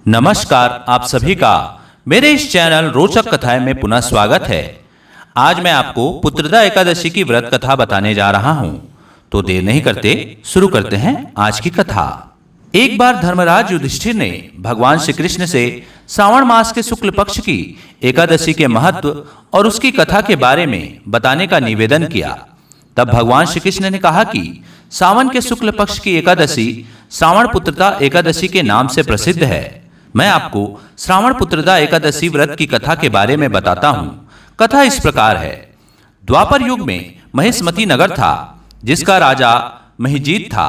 नमस्कार, आप सभी का मेरे इस चैनल रोचक कथाएं में पुनः स्वागत है। आज मैं आपको पुत्रदा एकादशी की व्रत कथा बताने जा रहा हूं। तो देर नहीं करते शुरू करते हैं आज की कथा। एक बार धर्मराज युधिष्ठिर ने भगवान श्री कृष्ण से श्रावण मास के शुक्ल पक्ष की एकादशी के महत्व और उसकी कथा के बारे में बताने का निवेदन किया। तब भगवान श्री कृष्ण ने कहा कि सावन के शुक्ल पक्ष की एकादशी श्रावण पुत्रदा एकादशी के नाम से प्रसिद्ध है। मैं आपको श्रावण पुत्रदा एकादशी व्रत की कथा के बारे में बताता हूँ। कथा इस प्रकार है। द्वापर युग में महिष्मती नगर था, जिसका राजा महिजीत था।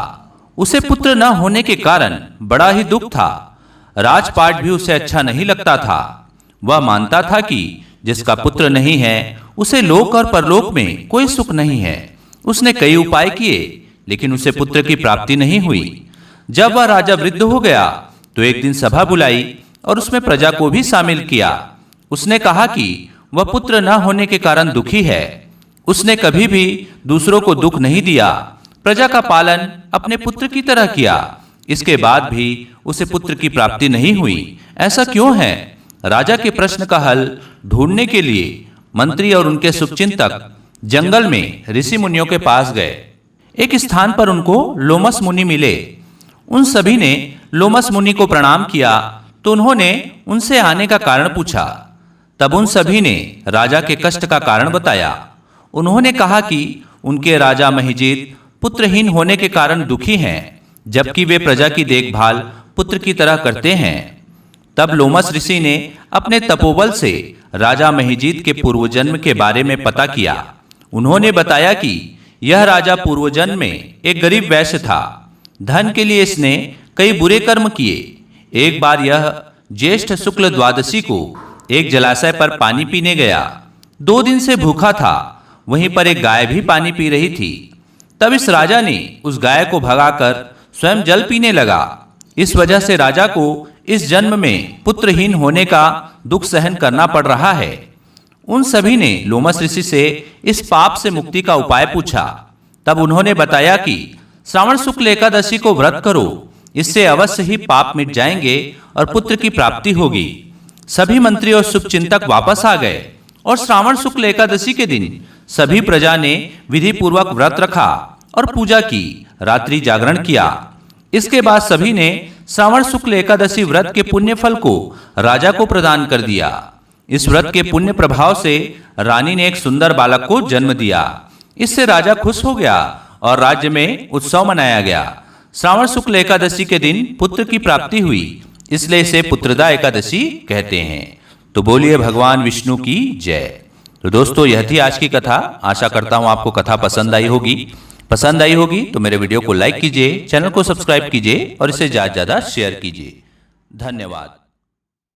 उसे पुत्र न होने के कारण बड़ा ही दुख था। राजपाट भी उसे अच्छा नहीं लगता था। वह मानता था कि जिसका पुत्र नहीं है उसे लोक और परलोक में कोई सुख नहीं है। उसने कई उपाय किए, लेकिन उसे पुत्र की प्राप्ति नहीं हुई। जब वह राजा वृद्ध हो गया तो एक दिन सभा बुलाई और उसमें प्रजा को भी शामिल किया। उसने कहा कि वह पुत्र न होने के कारण दुखी है। उसने कभी भी दूसरों को दुख नहीं दिया। प्रजा का पालन अपने पुत्र की तरह किया। इसके बाद भी उसे पुत्र की प्राप्ति नहीं हुई। ऐसा क्यों है? राजा के प्रश्न का हल ढूंढने के लिए मंत्री और उनके शुभचिंतक जंगल में ऋषि मुनियों के पास गए। एक स्थान पर उनको लोमस मुनि मिले। उन सभी ने लोमस मुनि को प्रणाम किया तो उन्होंने उनसे आने का कारण पूछा। तब उन सभी ने राजा के कष्ट का कारण बताया। उन्होंने कहा कि उनके राजा महिजीत पुत्रहीन होने के कारण दुखी हैं, जबकि वे प्रजा की देखभाल पुत्र की तरह करते हैं। तब लोमस ऋषि ने अपने तपोबल से राजा महिजीत के पूर्वजन्म के बारे में पता किया। उन्होंने बताया कि यह राजा पूर्वजन्म में एक गरीब वैश्य था। धन के लिए इसने कई बुरे कर्म किए। एक बार यह ज्येष्ठ शुक्ल द्वादशी को एक जलाशय पर पानी पीने गया। 2 दिन से भूखा था। वहीं पर एक गाय भी पानी पी रही थी। तब इस राजा ने उस गाय को भगाकर स्वयं जल पीने लगा। इस वजह से राजा को इस जन्म में पुत्रहीन होने का दुख सहन करना पड़ रहा है। उन सभी ने लोमस ऋषि से इस पाप से मुक्ति का उपाय पूछा। तब उन्होंने बताया कि श्रावण शुक्ल एकादशी को व्रत करो, इससे अवश्य ही पाप मिट जाएंगे और पुत्र की प्राप्ति होगी। सभी मंत्री और शुभचिंतक वापस आ गए और श्रावण शुक्ल एकादशी के दिन सभी प्रजा ने विधि पूर्वक व्रत रखा और पूजा की, रात्रि जागरण किया। इसके बाद सभी ने श्रावण शुक्ल एकादशी व्रत के पुण्य फल को राजा को प्रदान कर दिया। इस व्रत के पुण्य प्रभाव से रानी ने एक सुंदर बालक को जन्म दिया। इससे राजा खुश हो गया और राज्य में उत्सव मनाया गया। श्रावण शुक्ल एकादशी के दिन पुत्र की प्राप्ति हुई, इसलिए इसे पुत्रदा एकादशी कहते हैं। तो बोलिए भगवान विष्णु की जय। तो दोस्तों, यह थी आज की कथा। आशा करता हूं आपको कथा पसंद आई होगी। पसंद आई होगी तो मेरे वीडियो को लाइक कीजिए, चैनल को सब्सक्राइब कीजिए और इसे ज्यादा से ज्यादा शेयर कीजिए। धन्यवाद।